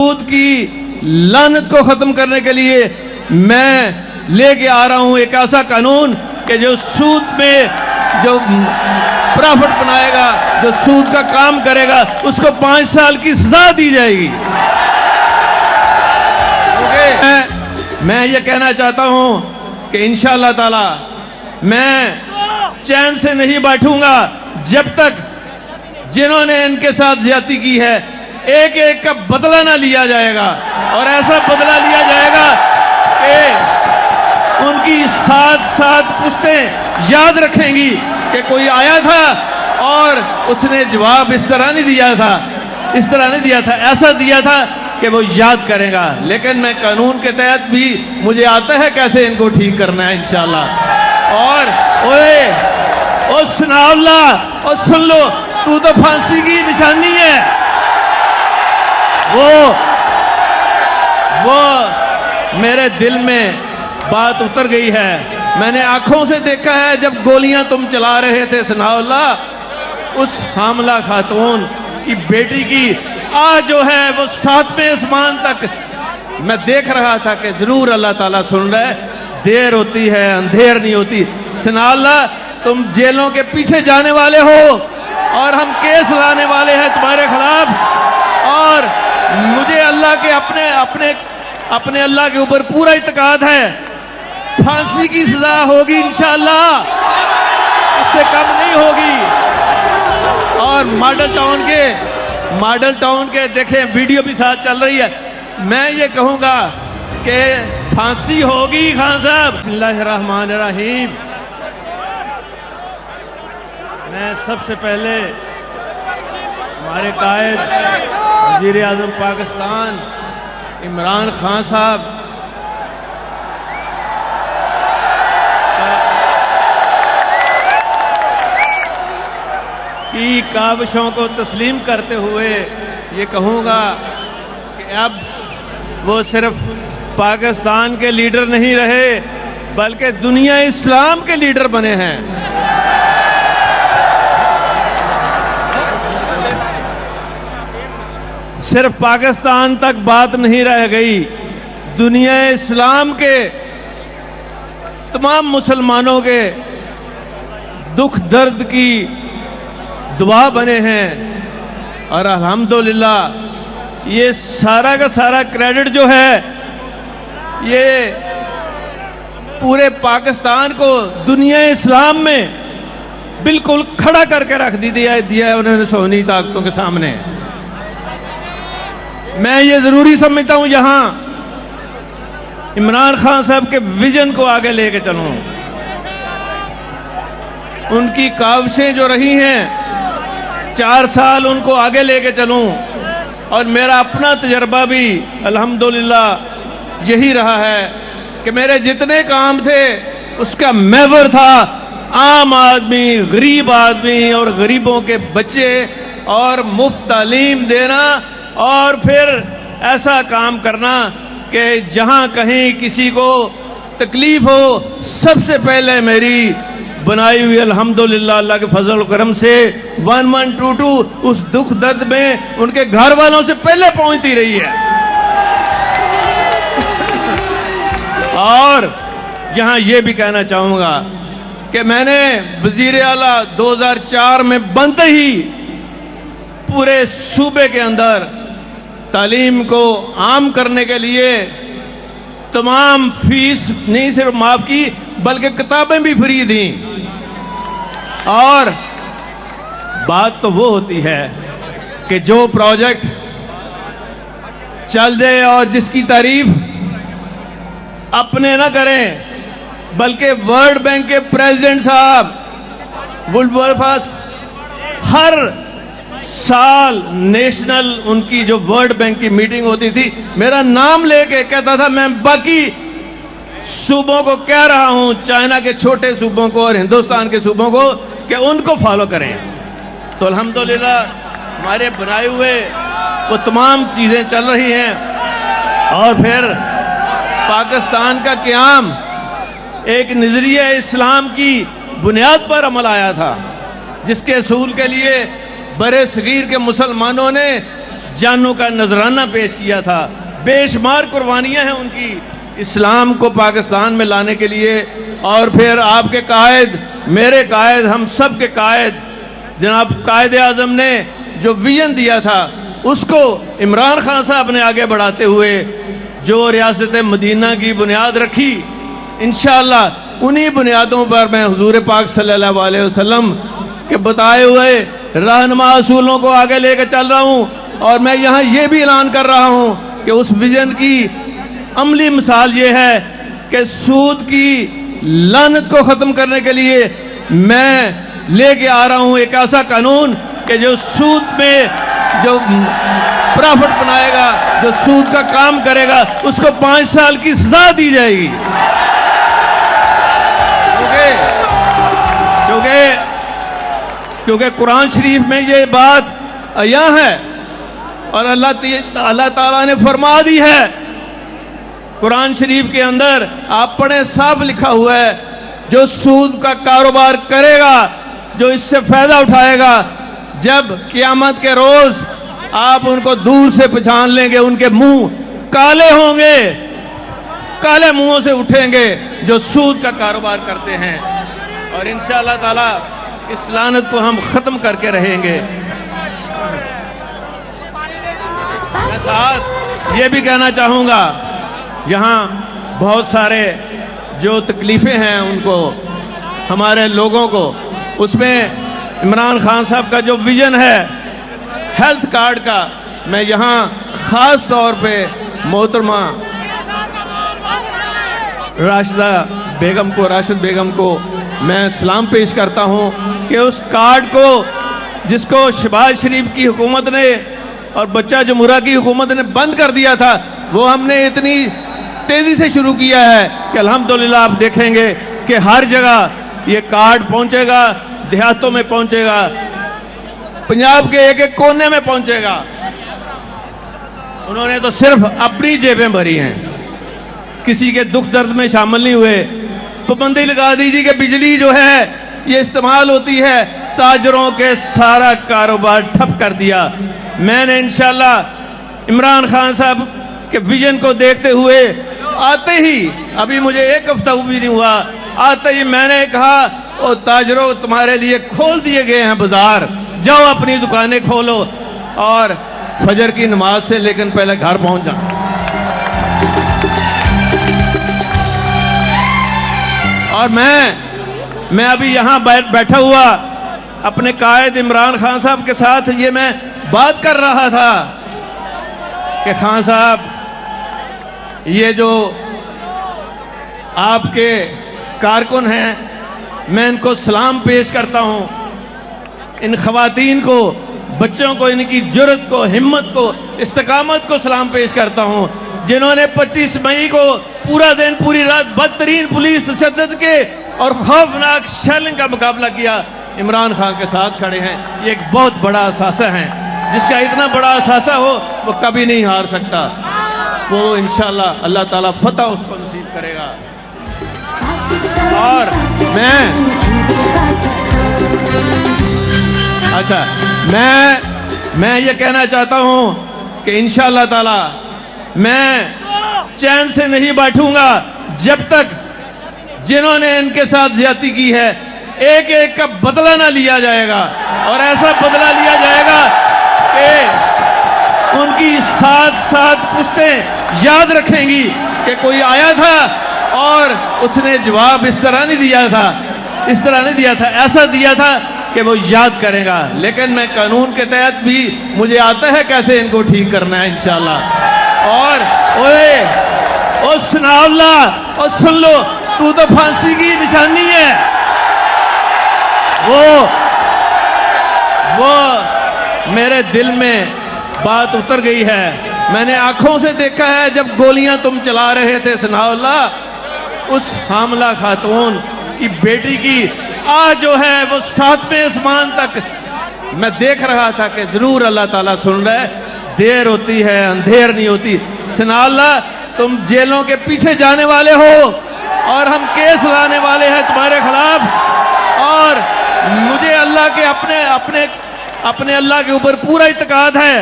सूद की लानत को खत्म करने के लिए मैं लेके आ रहा हूं एक ऐसा कानून कि जो सूद में जो प्रॉफिट बनाएगा, जो सूद का काम करेगा, उसको 5 साल की सजा दी जाएगी। मैं ये कहना चाहता हूं कि इंशाअल्लाह ताला मैं चैन से नहीं बैठूंगा जब तक जिन्होंने इनके साथ ज्यादती की है एक एक का बदला ना लिया जाएगा, और ऐसा बदला लिया जाएगा कि उनकी 7 पुश्तें याद रखेंगी कि कोई आया था और उसने जवाब इस तरह नहीं दिया था, इस तरह नहीं दिया था, ऐसा दिया था कि वो याद करेगा। लेकिन मैं कानून के तहत भी मुझे आता है कैसे इनको ठीक करना है इंशाअल्लाह। और ओए सुनाउल्ला, और सुन लो, तू तो फांसी की निशानी है। वो मेरे दिल में बात उतर गई है। मैंने आंखों से देखा है जब गोलियां तुम चला रहे थे सनाउल्ला, उस हामला खातून की बेटी की आज जो है वो 7वें आसमान तक मैं देख रहा था कि जरूर अल्लाह ताला सुन रहा है। देर होती है अंधेर नहीं होती। सनाउल्ला, तुम जेलों के पीछे जाने वाले हो और हम केस लाने वाले हैं तुम्हारे खिलाफ, और मुझे अल्लाह के अपने अल्लाह के ऊपर पूरा इत्मीनान है। फांसी की सजा होगी इंशाअल्लाह, इससे कम नहीं होगी। और मॉडल टाउन के देखें, वीडियो भी साथ चल रही है। मैं ये कहूंगा कि फांसी होगी खान साहब। बिस्मिल्लाहिर्रहमानिर्रहीम। मैं सबसे पहले हमारे कायद वज़ीर आज़म पाकिस्तान इमरान खान साहब की काविशों को तस्लीम करते हुए ये कहूँगा कि अब वो सिर्फ पाकिस्तान के लीडर नहीं रहे बल्कि दुनिया इस्लाम के लीडर बने हैं। सिर्फ पाकिस्तान तक बात नहीं रह गई, दुनिया इस्लाम के तमाम मुसलमानों के दुख दर्द की दुआ बने हैं। और अल्हम्दुलिल्लाह ये सारा का सारा क्रेडिट जो है ये पूरे पाकिस्तान को दुनिया इस्लाम में बिल्कुल खड़ा करके रख दिया है उन्होंने सोनी ताकतों के सामने। मैं ये जरूरी समझता हूं यहां इमरान खान साहब के विजन को आगे लेके चलूं। उनकी काविशें जो रही हैं 4 साल उनको आगे लेके चलूं, और मेरा अपना तजर्बा भी अल्हम्दुलिल्लाह यही रहा है कि मेरे जितने काम थे उसका महवर था आम आदमी, गरीब आदमी और गरीबों के बच्चे, और मुफ्त तालीम देना, और फिर ऐसा काम करना कि जहां कहीं किसी को तकलीफ हो सबसे पहले मेरी बनाई हुई अल्हम्दुलिल्लाह अल्लाह के फजल करम से 1122 उस दुख दर्द में उनके घर वालों से पहले पहुंचती रही है। और यहां यह भी कहना चाहूंगा कि मैंने वजीर आला 2004 में बनते ही पूरे सूबे के अंदर तालीम को आम करने के लिए तमाम फीस नहीं सिर्फ माफ की बल्कि किताबें भी फ्री दी। और बात तो वो होती है कि जो प्रोजेक्ट चल जाए और जिसकी तारीफ अपने ना करें बल्कि वर्ल्ड बैंक के प्रेसिडेंट साहब वुल्फर्स हर साल नेशनल उनकी जो वर्ल्ड बैंक की मीटिंग होती थी मेरा नाम लेके कहता था, मैं बाकी सूबों को कह रहा हूं, चाइना के छोटे सूबों को और हिंदुस्तान के सूबों को, कि उनको फॉलो करें। तो अल्हम्दुलिल्लाह हमारे बनाए हुए वो तमाम चीजें चल रही हैं। और फिर पाकिस्तान का क़याम एक नजरिया इस्लाम की बुनियाद पर अमल आया था, जिसके असूल के लिए बरे सगीर के मुसलमानों ने जानों का नजराना पेश किया था। बेशुमार कुर्बानियां हैं उनकी इस्लाम को पाकिस्तान में लाने के लिए। और फिर आपके कायद, मेरे कायद, हम सब के कायद जनाब कायद आज़म ने जो विजन दिया था उसको इमरान खान साहब ने आगे बढ़ाते हुए जो रियासत मदीना की बुनियाद रखी, इंशाअल्लाह उन्हीं बुनियादों पर मैं हुजूर पाक सल्लल्लाहु अलैहि वसल्लम के बताए हुए रहनुमा असूलों को आगे लेकर चल रहा हूँ। और मैं यहाँ ये भी ऐलान कर रहा हूँ कि उस विजन की अमली मिसाल ये है कि सूद की लानत को ख़त्म करने के लिए मैं लेके आ रहा हूँ एक ऐसा कानून कि जो सूद में जो प्रॉफिट बनाएगा, जो सूद का काम करेगा, उसको 5 साल की सजा दी जाएगी। क्योंकि कुरान शरीफ में ये बात अया है और अल्लाह ताला ने फरमा दी है। कुरान शरीफ के अंदर आप पढ़े, साफ लिखा हुआ है, जो सूद का कारोबार करेगा, जो इससे फायदा उठाएगा, जब क़यामत के रोज आप उनको दूर से पहचान लेंगे, उनके मुंह काले होंगे, काले मुंहों से उठेंगे जो सूद का कारोबार करते हैं। और इंशाअल्लाह ताला इस लानत को हम खत्म करके रहेंगे। मैं साथ ये भी कहना चाहूँगा, यहाँ बहुत सारे जो तकलीफ़ें हैं उनको, हमारे लोगों को, उसमें इमरान खान साहब का जो विज़न है हेल्थ कार्ड का, मैं यहाँ ख़ास तौर पे मोहतरमा राशिद बेगम को मैं सलाम पेश करता हूँ कि उस कार्ड को जिसको शहबाज शरीफ की हुकूमत ने और बच्चा जमुरा की हुकूमत ने बंद कर दिया था, वो हमने इतनी तेज़ी से शुरू किया है कि अल्हम्दुलिल्लाह आप देखेंगे कि हर जगह ये कार्ड पहुँचेगा, देहातों में पहुँचेगा, पंजाब के एक एक कोने में पहुँचेगा। उन्होंने तो सिर्फ अपनी जेबें भरी हैं, किसी के दुख दर्द में शामिल नहीं हुए। पाबंदी लगा दीजिए कि बिजली जो है ये इस्तेमाल होती है, ताजरों के सारा कारोबार ठप कर दिया। मैंने इंशाल्लाह इमरान खान साहब के विजन को देखते हुए आते ही, अभी मुझे 1 हफ्ता भी नहीं हुआ, आते ही मैंने कहा, ओ ताजरों, तुम्हारे लिए खोल दिए गए हैं बाजार, जाओ अपनी दुकानें खोलो और फजर की नमाज से लेकिन पहले घर पहुंच जाओ। और मैं अभी यहाँ बैठा हुआ अपने कायद इमरान खान साहब के साथ ये मैं बात कर रहा था कि खान साहब, ये जो आपके कारकुन हैं, मैं इनको सलाम पेश करता हूँ, इन खवातीन को, बच्चों को, इनकी जुर्रत को, हिम्मत को, इस्तिकामत को सलाम पेश करता हूँ, जिन्होंने 25 मई को पूरा दिन पूरी रात बदतरीन पुलिस तशद्दुद के और खौफनाक शेलिंग का मुकाबला किया, इमरान खान के साथ खड़े हैं। ये एक बहुत बड़ा असासा है, जिसका इतना बड़ा असासा हो वो कभी नहीं हार सकता। वो इंशाअल्लाह अल्लाह ताला फतह उसको नसीब करेगा। और मैं ये कहना चाहता हूँ कि इंशाअल्लाह ताला मैं चैन से नहीं बैठूंगा जब तक जिन्होंने इनके साथ ज्यादती की है एक एक का बदला ना लिया जाएगा। और ऐसा बदला लिया जाएगा कि उनकी 7 पुश्तें याद रखेंगी कि कोई आया था और उसने जवाब इस तरह नहीं दिया था, ऐसा दिया था कि वो याद करेगा। लेकिन मैं कानून के तहत भी मुझे आता है कैसे इनको ठीक करना है इंशाल्लाह। और ओए सुनावला, और सुन लो, तू तो फांसी की निशानी है। वो मेरे दिल में बात उतर गई है। मैंने आंखों से देखा है जब गोलियां तुम चला रहे थे सनाउल्लाह, उस हामला खातून की बेटी की आज जो है वो 7वें आसमान तक मैं देख रहा था कि जरूर अल्लाह ताला सुन रहा है। देर होती है अंधेर नहीं होती। सनाउल्लाह, तुम जेलों के पीछे जाने वाले हो और हम केस लाने वाले हैं तुम्हारे खिलाफ। और मुझे अल्लाह के अपने अल्लाह के ऊपर पूरा इत्मीनान है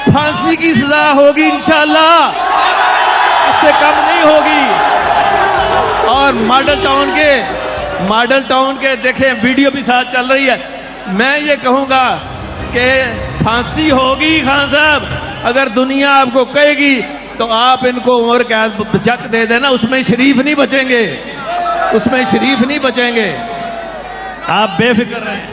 फांसी की सजा होगी इंशाअल्लाह, इससे कम नहीं होगी। और मॉडल टाउन के देखें वीडियो भी साथ चल रही है। मैं ये कहूँगा कि फांसी होगी खान साहब, अगर दुनिया आपको कहेगी तो आप इनको उम्र कैद जक दे देना, उसमें शरीफ नहीं बचेंगे, उसमें शरीफ नहीं बचेंगे, आप बेफिक्र रहें।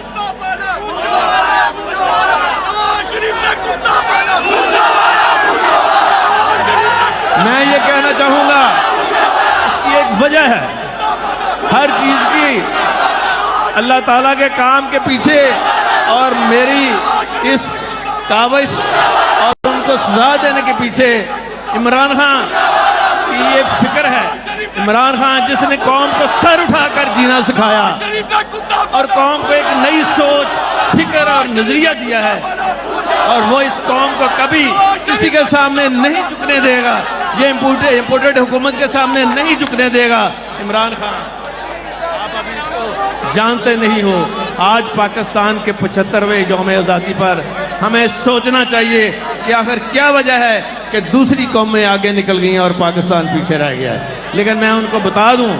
मैं ये कहना चाहूंगा, इसकी एक वजह है, हर चीज की अल्लाह ताला के काम के पीछे और मेरी इस काविश और उनको सजा देने के पीछे इमरान खान की ये फिक्र है। इमरान खान जिसने कौम को सर उठाकर जीना सिखाया और कौम को एक नई सोच, फिक्र और नजरिया दिया है, और वो इस कौम को कभी किसी के सामने नहीं झुकने देगा, ये इम्पोर्टेड हुकूमत के सामने नहीं झुकने देगा। इमरान खान, आप अभी इसको जानते नहीं हो। आज पाकिस्तान के 75वें यौम आज़ादी पर हमें सोचना चाहिए कि आखिर क्या वजह है कि दूसरी कौमें आगे निकल गई हैं और पाकिस्तान पीछे रह गया है। लेकिन मैं उनको बता दूं,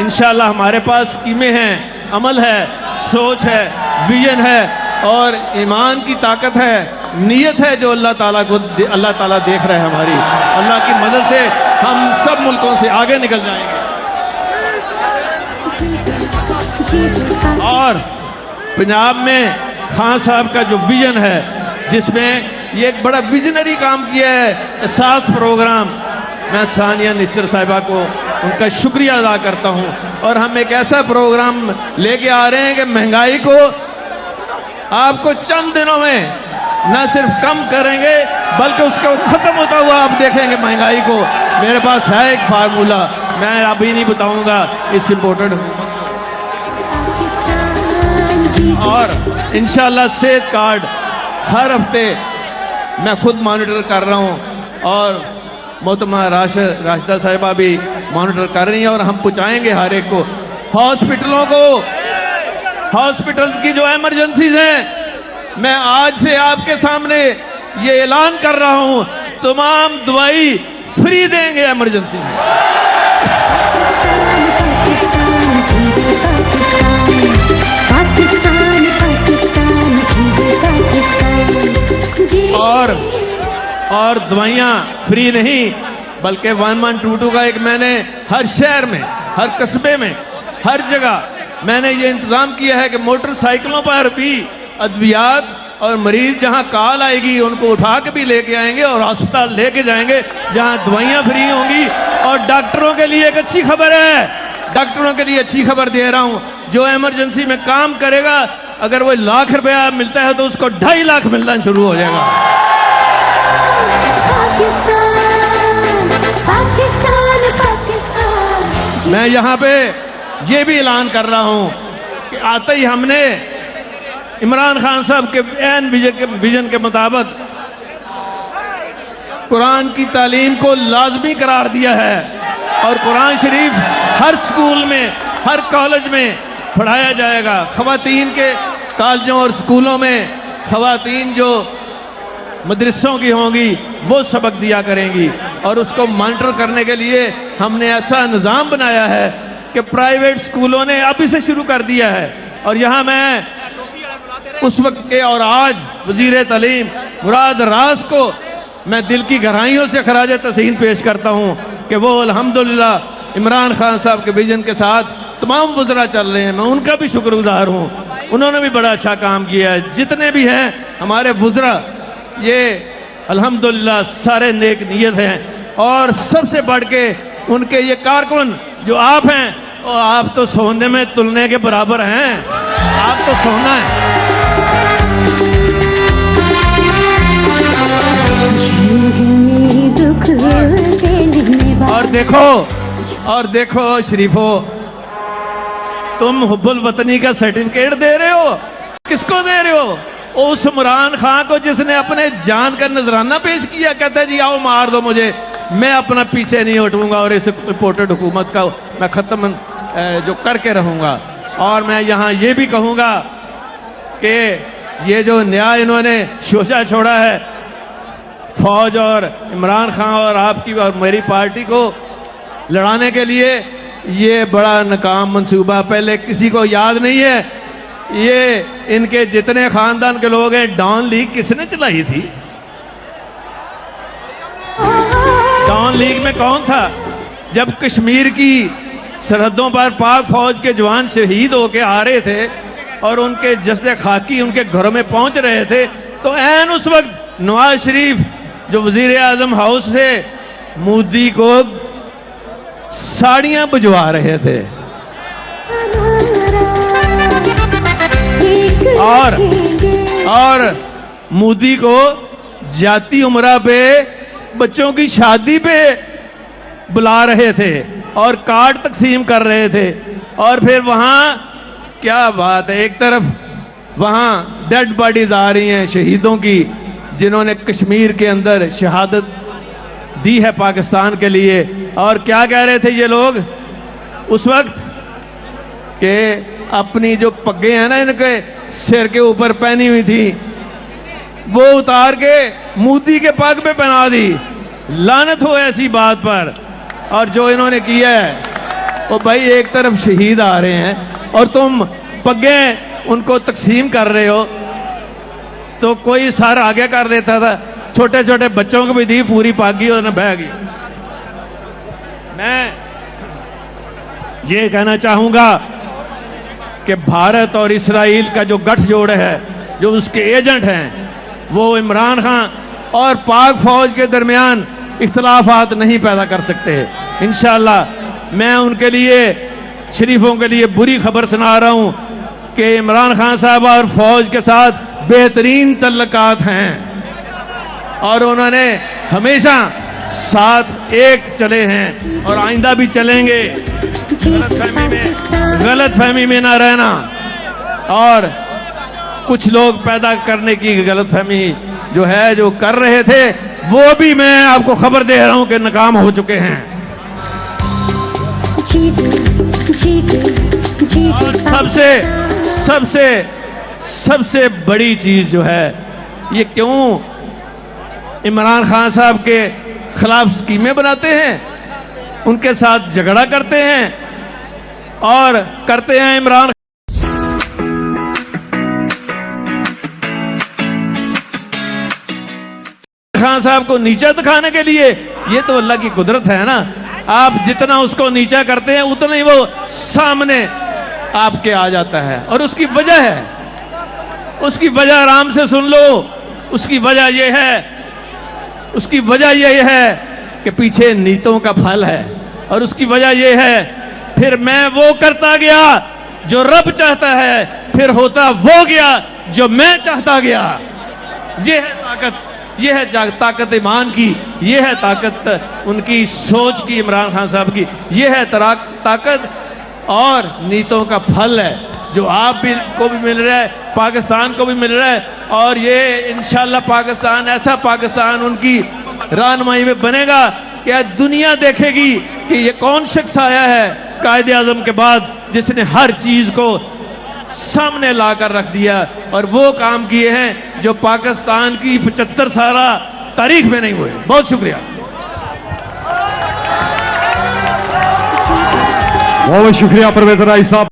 इंशाल्लाह हमारे पास स्कीमें हैं, अमल है, सोच है, विजन है और ईमान की ताकत है, नीयत है, जो अल्लाह ताला देख रहे हैं हमारी। अल्लाह की मदद से हम सब मुल्कों से आगे निकल जाएंगे। और पंजाब में खान साहब का जो विजन है, जिसमें ये एक बड़ा विजनरी काम किया है, एहसास प्रोग्राम, मैं सानिया निश्तर साहिबा को उनका शुक्रिया अदा करता हूं। और हम एक ऐसा प्रोग्राम लेके आ रहे हैं कि महंगाई को आपको चंद दिनों में न सिर्फ कम करेंगे बल्कि उसको खत्म होता हुआ आप देखेंगे महंगाई को। मेरे पास है एक फार्मूला, मैं अभी नहीं बताऊंगा इस इम्पोर्टेड। और इंशाल्लाह सेहत कार्ड हर हफ्ते मैं खुद मॉनिटर कर रहा हूं और मोहतरमा राशिदा साहिबा भी मॉनिटर कर रही हैं और हम पहुंचाएंगे हर एक को। हॉस्पिटलों को, हॉस्पिटल्स की जो इमरजेंसीज हैं, मैं आज से आपके सामने ये ऐलान कर रहा हूं, तमाम दवाई फ्री देंगे इमरजेंसी में। और दवाइयाँ फ्री नहीं बल्कि 1122 का एक मैंने हर शहर में, हर कस्बे में, हर जगह मैंने ये इंतज़ाम किया है कि मोटरसाइकिलों पर भी अद्वियात और मरीज जहाँ कॉल आएगी उनको उठा के भी लेके आएंगे और अस्पताल लेके जाएंगे जहाँ दवाइयाँ फ्री होंगी। और डॉक्टरों के लिए एक अच्छी खबर है, डॉक्टरों के लिए अच्छी खबर दे रहा हूँ, जो इमरजेंसी में काम करेगा अगर वो ₹1,00,000 मिलता है तो उसको 2.5 लाख मिलना शुरू हो जाएगा। मैं यहाँ पे ये भी ऐलान कर रहा हूँ कि आते ही हमने इमरान खान साहब के एन विजन के मुताबिक कुरान की तालीम को लाजमी करार दिया है और कुरान शरीफ हर स्कूल में, हर कॉलेज में पढ़ाया जाएगा। ख़वातीन के कॉलेजों और स्कूलों में ख़वातीन जो मदरसों की होंगी वो सबक दिया करेंगी और उसको मॉनिटर करने के लिए हमने ऐसा निज़ाम बनाया है कि प्राइवेट स्कूलों ने अभी से शुरू कर दिया है। और यहाँ मैं उस वक्त के और आज वज़ीर तालीम मुराद रास को मैं दिल की गहराइयों से खराज तहसीन पेश करता हूँ कि वो अल्हम्दुलिल्लाह इमरान खान साहब के विजन के साथ तमाम वज़रा चल रहे हैं। मैं उनका भी शुक्रगुजार हूँ, उन्होंने भी बड़ा अच्छा काम किया है। जितने भी हैं हमारे वज़रा, ये अल्हम्दुलिल्लाह सारे नेक नीयत हैं और सबसे बढ़ के उनके ये कारकुन जो आप हैं, और आप तो सोने में तुलने के बराबर हैं, आप तो सोना है। और देखो शरीफो, तुम हुब्बुल वतनी का सर्टिफिकेट दे रहे हो, किसको दे रहे हो? उस इमरान खान को जिसने अपने जान का नजराना पेश किया, कहता है जी आओ मार दो मुझे, मैं अपना पीछे नहीं हटूंगा और इस इम्पोर्टेड हुकूमत का मैं ख़त्म जो करके रहूंगा। और मैं यहाँ ये भी कहूँगा कि ये जो न्याय इन्होंने शोषा छोड़ा है, फौज और इमरान खान और आपकी और मेरी पार्टी को लड़ाने के लिए ये बड़ा नाकाम मंसूबा, पहले किसी को याद नहीं है। ये इनके जितने खानदान के लोग हैं, डॉन लीग किसने चलाई थी? डॉन लीग में कौन था? जब कश्मीर की सरहदों पर पाक फौज के जवान शहीद होके आ रहे थे और उनके जस्दे खाकी उनके घरों में पहुंच रहे थे, तो ऐन उस वक्त नवाज शरीफ जो वजीर आजम हाउस से मोदी को साड़ियां भिजवा रहे थे और मोदी को जाती उम्रा पे बच्चों की शादी पे बुला रहे थे और कार्ड तकसीम कर रहे थे। और फिर वहां क्या बात है, एक तरफ वहां डेड बॉडीज आ रही हैं शहीदों की जिन्होंने कश्मीर के अंदर शहादत दी है पाकिस्तान के लिए। और क्या कह रहे थे ये लोग उस वक्त कि अपनी जो पग्गे हैं ना इनके सिर के ऊपर पहनी हुई थी, वो उतार के मोदी के पग पे पहना दी। लानत हो ऐसी बात पर। और जो इन्होंने किया है वो भाई, एक तरफ शहीद आ रहे हैं और तुम पग्गे उनको तकसीम कर रहे हो। तो कोई सर आगे कर देता था, छोटे छोटे बच्चों को भी दी पूरी पागी और न बह गई। मैं ये कहना चाहूंगा कि भारत और इस्राइल का जो गठजोड़ है, जो उसके एजेंट हैं, वो इमरान खान और पाक फौज के दरमियान इख्तलाफात नहीं पैदा कर सकते। इंशाअल्लाह मैं उनके लिए, शरीफों के लिए बुरी खबर सुना रहा हूं कि इमरान खान साहब और फौज के साथ बेहतरीन तल्लकात हैं और उन्होंने हमेशा साथ एक चले हैं और आइंदा भी चलेंगे। गलतफहमी में ना रहना। और कुछ लोग पैदा करने की गलतफहमी जो है, जो कर रहे थे, वो भी मैं आपको खबर दे रहा हूं कि नाकाम हो चुके हैं। और सबसे बड़ी चीज जो है, ये क्यों इमरान खान साहब के खिलाफ स्कीमें बनाते हैं, उनके साथ झगड़ा करते हैं और करते हैं इमरान खान साहब को नीचा दिखाने के लिए। ये तो अल्लाह की कुदरत है ना, आप जितना उसको नीचा करते हैं उतना ही वो सामने आपके आ जाता है। और उसकी वजह है, उसकी वजह आराम से सुन लो। उसकी वजह यह है कि पीछे नीतों का फल है। और उसकी वजह यह है, फिर मैं वो करता गया जो रब चाहता है, फिर होता वो गया जो मैं चाहता गया। ये है ताकत, ये है ताकत ईमान की, ये है ताकत उनकी सोच की, इमरान खान साहब की। ये है ताकत और नीतों का फल है जो आप भी को भी मिल रहा है, पाकिस्तान को भी मिल रहा है। और ये इंशाल्लाह पाकिस्तान, ऐसा पाकिस्तान उनकी रहनुमाई में बनेगा कि दुनिया देखेगी कि ये कौन शख्स आया है कायदे आजम के बाद जिसने हर चीज को सामने लाकर रख दिया और वो काम किए हैं जो पाकिस्तान की 75 साल तारीख में नहीं हुए। बहुत शुक्रिया। बहुत शुक्रिया परवेज राय साहब।